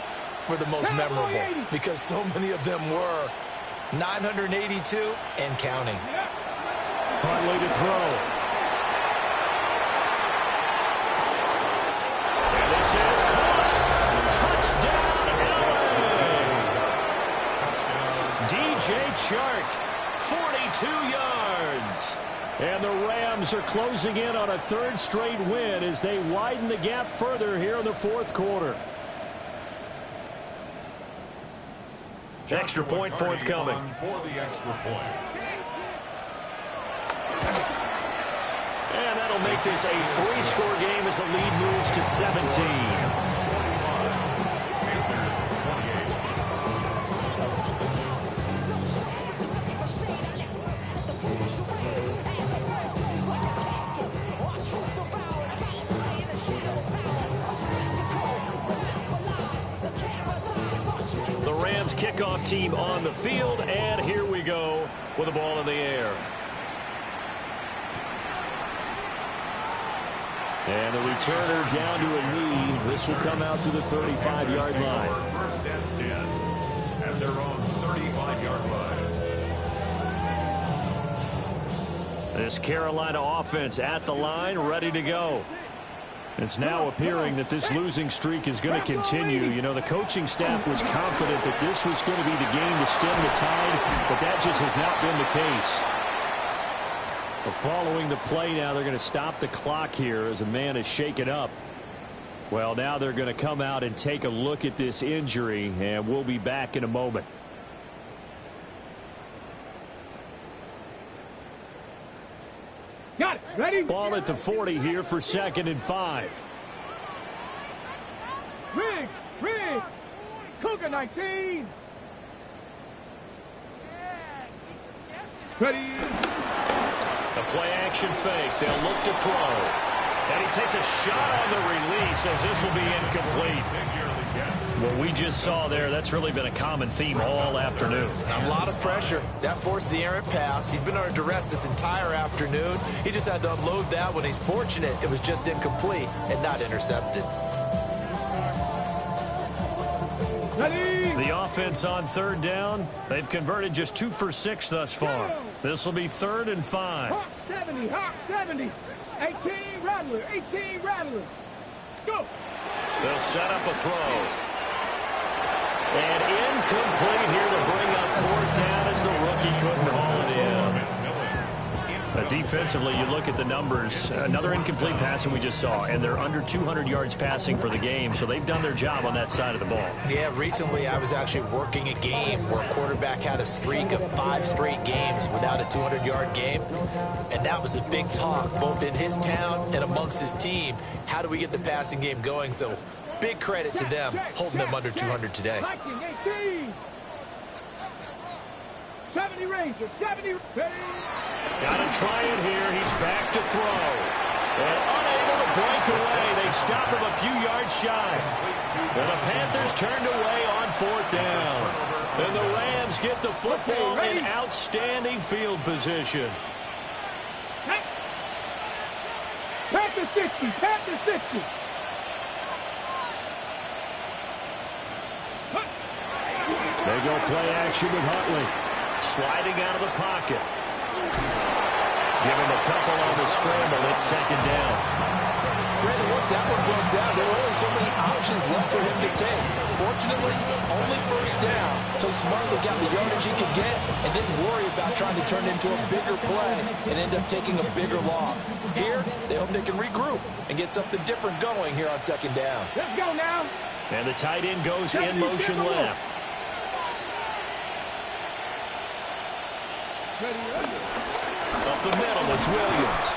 were the most memorable, because so many of them were 982 and counting. Hartley to throw. And this is caught. Touchdown, LA. DJ Chark, 42 yards. And the Rams are closing in on a 3rd straight win as they widen the gap further here in the 4th quarter. Extra point forthcoming. For the extra point. And that'll make this a 3-score game as the lead moves to 17. The Rams kickoff team on the field, and here we go with the ball in the air. And the returner down to a knee. This will come out to the 35-yard line. First and 10 at their own 35-yard line. This Carolina offense at the line, ready to go. It's now appearing that this losing streak is going to continue. You know, the coaching staff was confident that this was going to be the game to stem the tide, but that just has not been the case. But following the play now, they're going to stop the clock here as a man is shaken up. Well, now they're going to come out and take a look at this injury, and we'll be back in a moment. Got it. Ready? Ball at the 40 here for 2nd and 5. Riggs. Cougar 19. Ready? The play action fake. They'll look to throw. And he takes a shot on the release as this will be incomplete. What we just saw there, that's really been a common theme all afternoon. A lot of pressure. That forced the errant pass. He's been under duress this entire afternoon. He just had to unload that when he's fortunate. It was just incomplete and not intercepted. Ready? The offense on 3rd down. They've converted just 2 for 6 thus far. This will be 3rd and 5. Hawk 70. 18 Rattler. Go. They'll set up a throw. And incomplete here to bring up 4th down as the rookie couldn't haul it in. Defensively, you look at the numbers. Another incomplete pass that we just saw, and they're under 200 yards passing for the game, so they've done their job on that side of the ball. Yeah, recently I was actually working a game where a quarterback had a streak of 5 straight games without a 200-yard game, and that was a big talk both in his town and amongst his team. How do we get the passing game going? So big credit to them holding them under 200 today. 18. 70 Rangers. 70. Got to try it here. He's back to throw. And unable to break away. They stop him a few yards shy. And the Panthers turned away on 4th down. And the Rams get the football in outstanding field position. Panthers 60. They go play action with Huntley. Sliding out of the pocket. Give him a couple on the scramble. It's 2nd down. Brandon, once that one broke down, there were only so many options left for him to take. Fortunately, only 1st down. So smartly got the yardage he could get and didn't worry about trying to turn it into a bigger play and end up taking a bigger loss. Here, they hope they can regroup and get something different going here on 2nd down. Let's go now. And the tight end goes in motion left. Up the middle, it's Williams.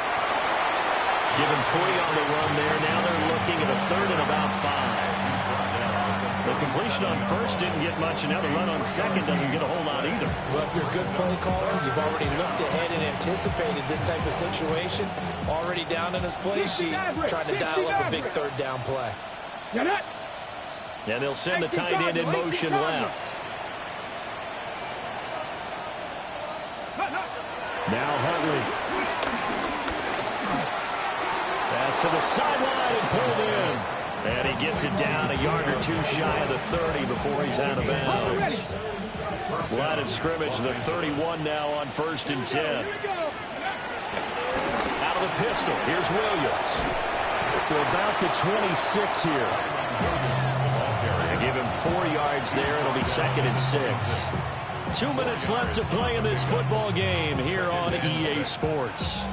Given 3 on the run there. Now they're looking at a 3rd and about 5. The completion on 1st didn't get much, and now the run on 2nd doesn't get a whole lot either. Well, if you're a good play caller, you've already looked ahead and anticipated this type of situation. Already down in his play sheet, trying to dial up a big 3rd down play. And they'll send the tight end in motion left. Now Huntley. Pass to the sideline and pulled in. And he gets it down a yard or 2 shy of the 30 before he's out of bounds. Line of scrimmage, the 31 now on 1st and 10. Out of the pistol, here's Williams. To about the 26 here. They give him 4 yards there. It'll be 2nd and 6. 2 minutes left to play in this football game here on EA Sports.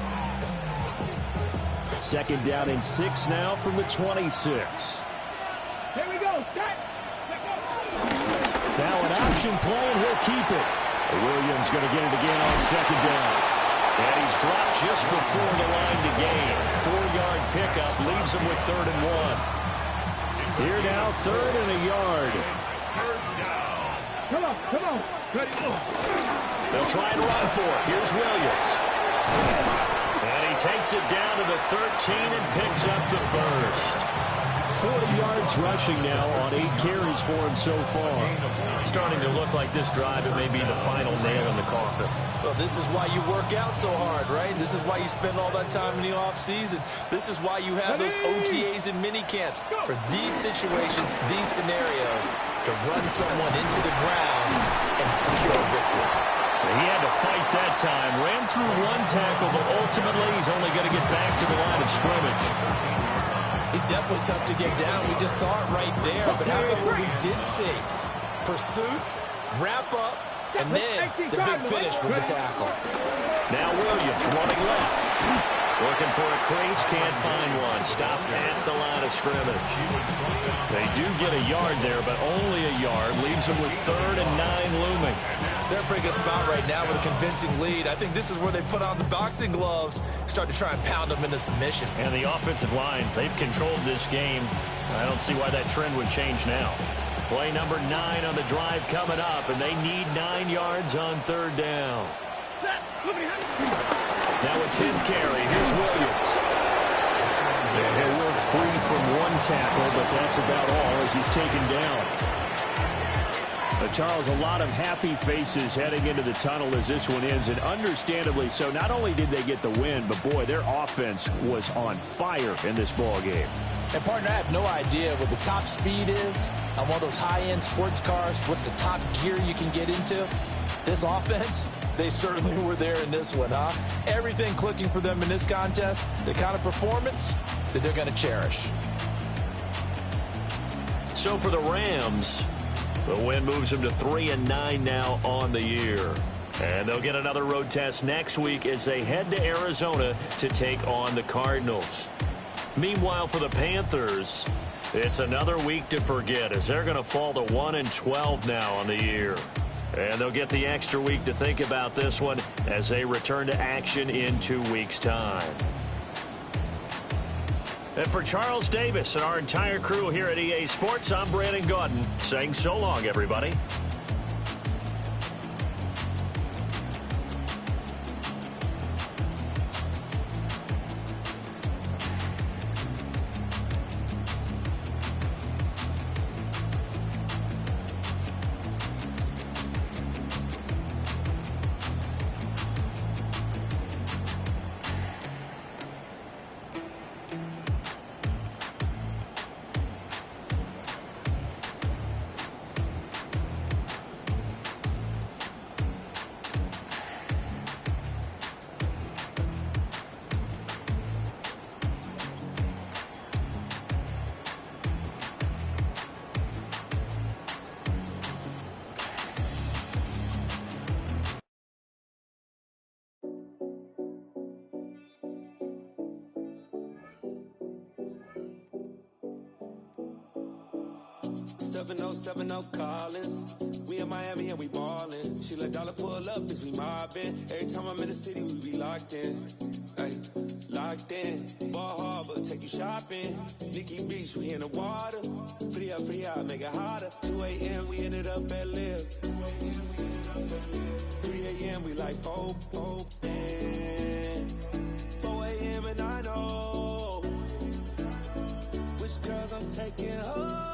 2nd down and 6 now from the 26. Here we go. Now an option play, and he'll keep it. Williams going to get it again on 2nd down. And he's dropped just before the line to gain. 4-yard pickup leaves him with 3rd and 1. Here now, 3rd and a yard. Come on. Ready. They'll try and run for it. Here's Williams. And he takes it down to the 13 and picks up the 1st. 40 yards rushing now on 8 carries for him so far. Starting to look like this drive, it may be the final nail in the coffin. Well, this is why you work out so hard, right? This is why you spend all that time in the offseason. This is why you have those OTAs and mini camps. For these situations, these scenarios, to run someone into the ground and secure a victory. He had to fight that time. Ran through one tackle, but ultimately he's only going to get back to the line of scrimmage. He's definitely tough to get down. We just saw it right there. But how about what we did see? Pursuit, wrap up, and then the big finish with the tackle. Now Williams running left. Looking for a crease, can't find one. Stopped at the line of scrimmage. They do get a yard there, but only a yard. Leaves them with 3rd and 9 looming. They're in a pretty good spot right now with a convincing lead. I think this is where they put on the boxing gloves, start to try and pound them into submission. And the offensive line, they've controlled this game. I don't see why that trend would change now. Play number 9 on the drive coming up, and they need 9 yards on 3rd down. Now a 10th carry. Here's Williams. And he'll work free from one tackle, but that's about all as he's taken down. Charles, a lot of happy faces heading into the tunnel as this one ends, and understandably so. Not only did they get the win, but boy, their offense was on fire in this ball game. And partner, I have no idea what the top speed is on one of those high-end sports cars. What's the top gear you can get into? This offense, they certainly were there in this one, huh? Everything clicking for them in this contest, the kind of performance that they're going to cherish. So for the Rams, the win moves them to 3-9 now on the year. And they'll get another road test next week as they head to Arizona to take on the Cardinals. Meanwhile, for the Panthers, it's another week to forget as they're going to fall to 1-12 now on the year. And they'll get the extra week to think about this one as they return to action in 2 weeks' time. And for Charles Davis and our entire crew here at EA Sports, I'm Brandon Gaudin saying so long, everybody. S1w13 Collins. We in Miami and we ballin'. She let dollar pull up, bitch, we mobbin'. Every time I'm in the city, we be locked in. Ay, locked in. Ball Harbor, take you shopping. Nikki Beach, we in the water. Free up, make it hotter. 2 a.m., we ended up at Live. 3 a.m., we like Pope, and 4 a.m. and I know which girls I'm taking home.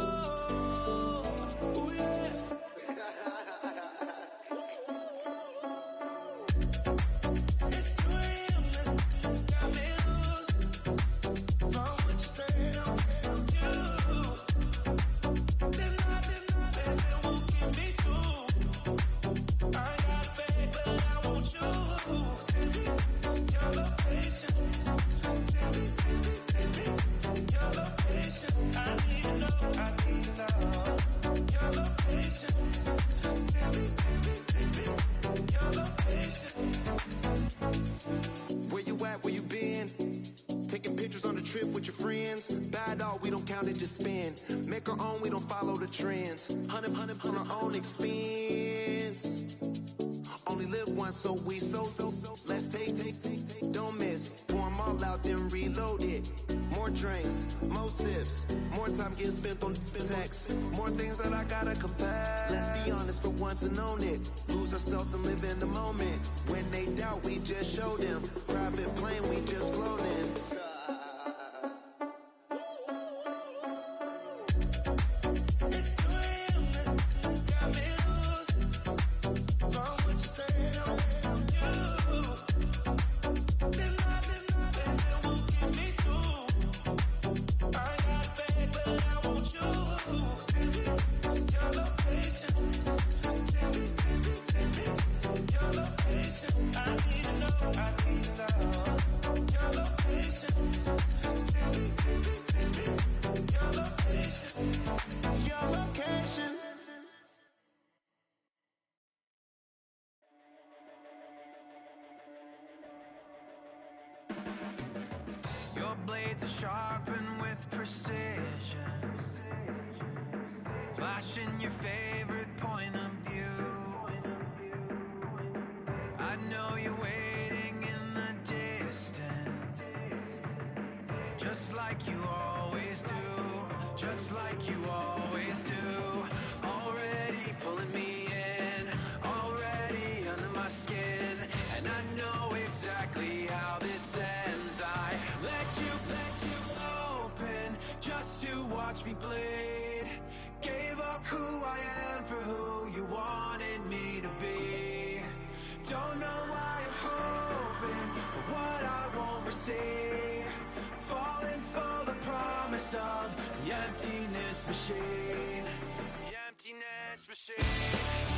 Ooh, yeah. It's 2 a.m., let's got me loose. From what you said, I'm you. Then it won't get me through. I ain't got a bag, but I want you. Send me your location. Send me your location. I need to know. Your location. Send me your location. Where you at? Where you been? Taking pictures on the trip with your friends. Bad dog, we don't count it, just spend. Make our own, we don't follow the trends. 100 on our own expense. Only live once, so we so. Let's take. Don't miss. Pour 'em all out, then reload it. More drinks, more sips. More time getting spent on text. More things that I gotta confess. Let's be honest for once and own it. Lose ourselves and live in the moment. When they doubt, we just show them. Private plane, we just float in. blades are sharpened with precision, flashing your favorite point of view. I know you're waiting in the distance, just like you always do, just like you always do. Already pulling me in, already under my skin, and I know exactly how this ends. I let you open just to watch me bleed. Gave up who I am for who you wanted me to be. Don't know why I'm hoping for what I won't receive. Falling for the promise of the emptiness machine. The emptiness machine.